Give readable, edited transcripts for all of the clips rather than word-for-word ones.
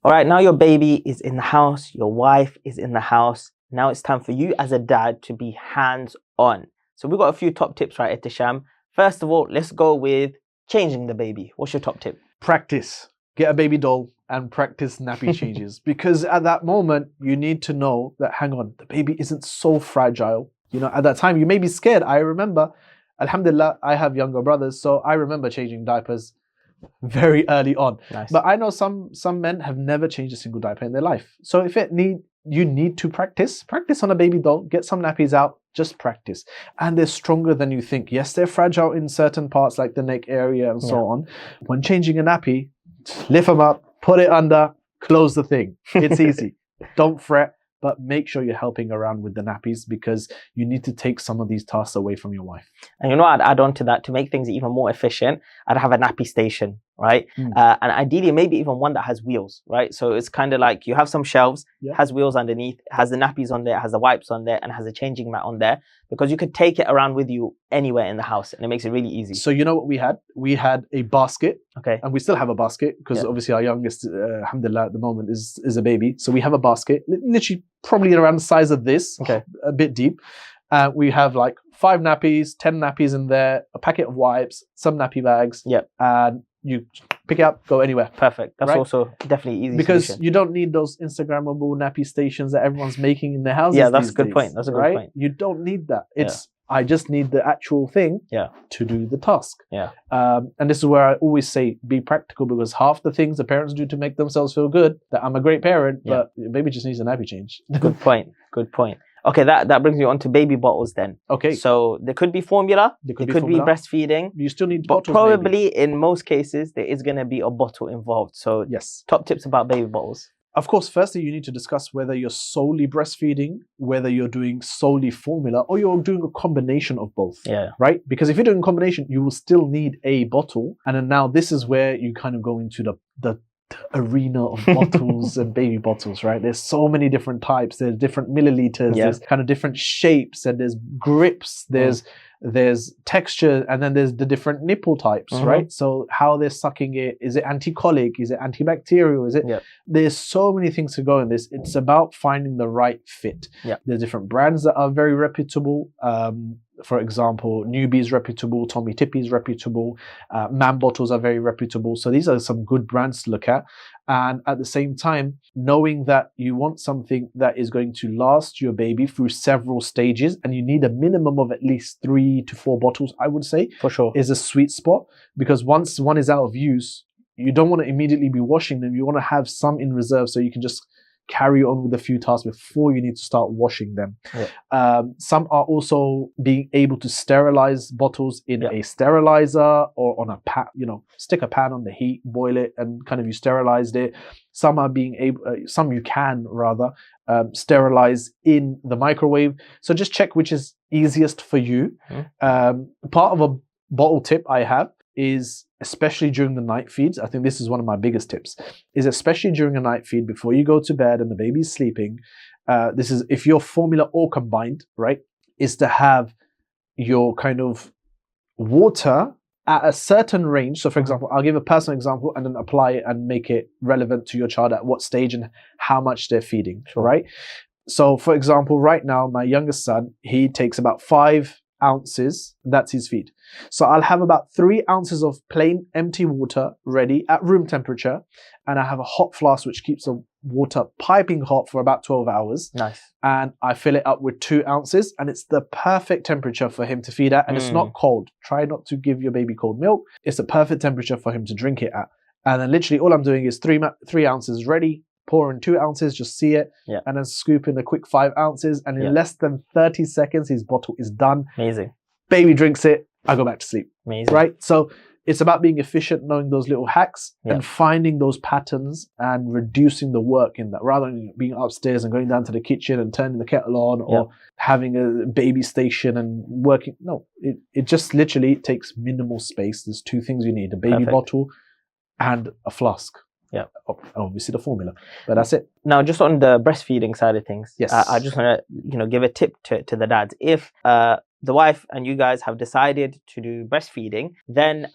All right, now your baby is in the house, your wife is in the house. Now it's time for you as a dad to be hands-on. So we've got a few top tips, right, Ehtisham? First of all, let's go with changing the baby. What's your top tip? Practice. Get a baby doll and practice nappy changes. Because at that moment, you need to know that, hang on, the baby isn't so fragile. You know, at that time, you may be scared. I remember, alhamdulillah, I have younger brothers, so I remember changing diapers very early on. Nice. But I know some men have never changed a single diaper in their life. So if you need to practice on a baby doll, get some nappies out, just practice. And they're stronger than you think. Yes, they're fragile in certain parts like the neck area and so on. When changing a nappy, lift them up, put it under, close the thing. It's easy. Don't fret, but make sure you're helping around with the nappies because you need to take some of these tasks away from your wife. And you know what I'd add on to that to make things even more efficient? I'd have a nappy station, right? And ideally, maybe even one that has wheels, right? So it's kind of like you have some shelves, has wheels underneath, has the nappies on there, has the wipes on there, and has a changing mat on there because you could take it around with you anywhere in the house and it makes it really easy. So you know what we had? We had a basket. Okay. And we still have a basket because obviously our youngest, alhamdulillah, at the moment is a baby. So we have a basket, literally probably around the size of this, a bit deep. We have like 5 nappies, 10 nappies in there, a packet of wipes, some nappy bags. And you pick it up, go anywhere. Perfect. That's also definitely easy because solution. you don't need those Instagrammable nappy stations that everyone's making in their houses. Yeah, that's a good days, point. That's a good point. You don't need that. It's I just need the actual thing to do the task. And this is where I always say be practical because half the things the parents do to make themselves feel good, that I'm a great parent, but your baby just needs a nappy change. Good point. Good point. Okay, that brings you on to baby bottles then. Okay. So there could be formula, there could be breastfeeding. You still need but bottles. Probably in most cases, there is going to be a bottle involved. So top tips about baby bottles. Of course, firstly, you need to discuss whether you're solely breastfeeding, whether you're doing solely formula, or you're doing a combination of both. Right? Because if you're doing a combination, you will still need a bottle. And then now this is where you kind of go into the arena of bottles and baby bottles, right? There's so many different types. There's different milliliters. There's kind of different shapes, and there's grips. There's texture, and then there's the different nipple types, right? So how they're sucking it, is it anti-colic, is it antibacterial, is it there's so many things to go in this. It's about finding the right fit. There's different brands that are very reputable. For example, Newbie's reputable, Tommy Tippy's reputable, Man Bottles are very reputable. So these are some good brands to look at. And at the same time, knowing that you want something that is going to last your baby through several stages, and you need a minimum of at least 3 to 4 bottles, I would say, for sure, is a sweet spot. Because once one is out of use, you don't want to immediately be washing them. You want to have some in reserve so you can just carry on with a few tasks before you need to start washing them. Some are also being able to sterilize bottles in a sterilizer or on a pan, stick a pan on the heat, boil it, and kind of you sterilized it. Some are being able, some you can rather sterilize in the microwave. So just check which is easiest for you. Part of a bottle tip I have is, especially during the night feeds, I think this is one of my biggest tips, is especially during a night feed before you go to bed and the baby's sleeping, this is if you're formula or combined, right, is to have your kind of water at a certain range. So for example, I'll give a personal example and then apply it and make it relevant to your child at what stage and how much they're feeding, right? So for example, right now, my youngest son, he takes about 5 ounces, that's his feed. So I'll have about 3 ounces of plain empty water ready at room temperature, and I have a hot flask which keeps the water piping hot for about 12 hours. Nice. And I fill it up with 2 ounces, and it's the perfect temperature for him to feed at, and it's not cold. Try not to give your baby cold milk. It's the perfect temperature for him to drink it at. And then literally all I'm doing is 3 ounces ready, pour in 2 ounces, just see it, and then scoop in a quick 5 ounces, and in less than 30 seconds, his bottle is done. Amazing. Baby drinks it, I go back to sleep. Amazing. Right? So it's about being efficient, knowing those little hacks, and finding those patterns and reducing the work in that, rather than being upstairs and going down to the kitchen and turning the kettle on or having a baby station and working. No, it just literally takes minimal space. There's 2 things you need, a baby bottle and a flask. Obviously the formula, but that's it. Now, just on the breastfeeding side of things, I just want to give a tip to the dads. If the wife and you guys have decided to do breastfeeding, then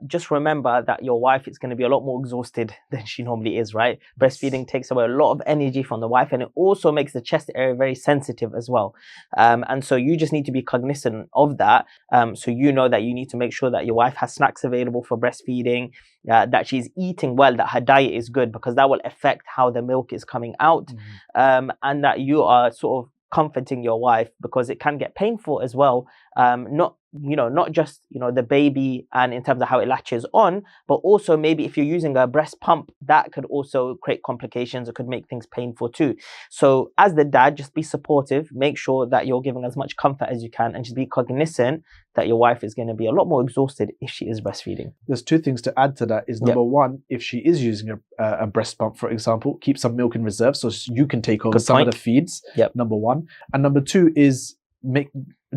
just remember that your wife is going to be a lot more exhausted than she normally is, right? Breastfeeding takes away a lot of energy from the wife, and it also makes the chest area very sensitive as well. And so you just need to be cognizant of that. So you know that you need to make sure that your wife has snacks available for breastfeeding, that she's eating well, that her diet is good, because that will affect how the milk is coming out, and that you are sort of comforting your wife, because it can get painful as well. Not just the baby and in terms of how it latches on, but also maybe if you're using a breast pump, that could also create complications. It could make things painful too. So as the dad, just be supportive, make sure that you're giving as much comfort as you can, and just be cognizant that your wife is going to be a lot more exhausted if she is breastfeeding. There's two things to add to that. Is number one, if she is using a breast pump, for example, keep some milk in reserve so you can take over some of the feeds. Number one. And number two is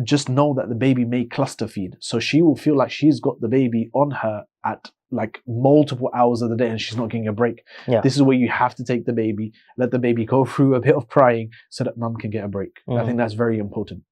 just know that the baby may cluster feed. So she will feel like she's got the baby on her at like multiple hours of the day and she's not getting a break. This is where you have to take the baby, let the baby go through a bit of crying so that mum can get a break. I think that's very important.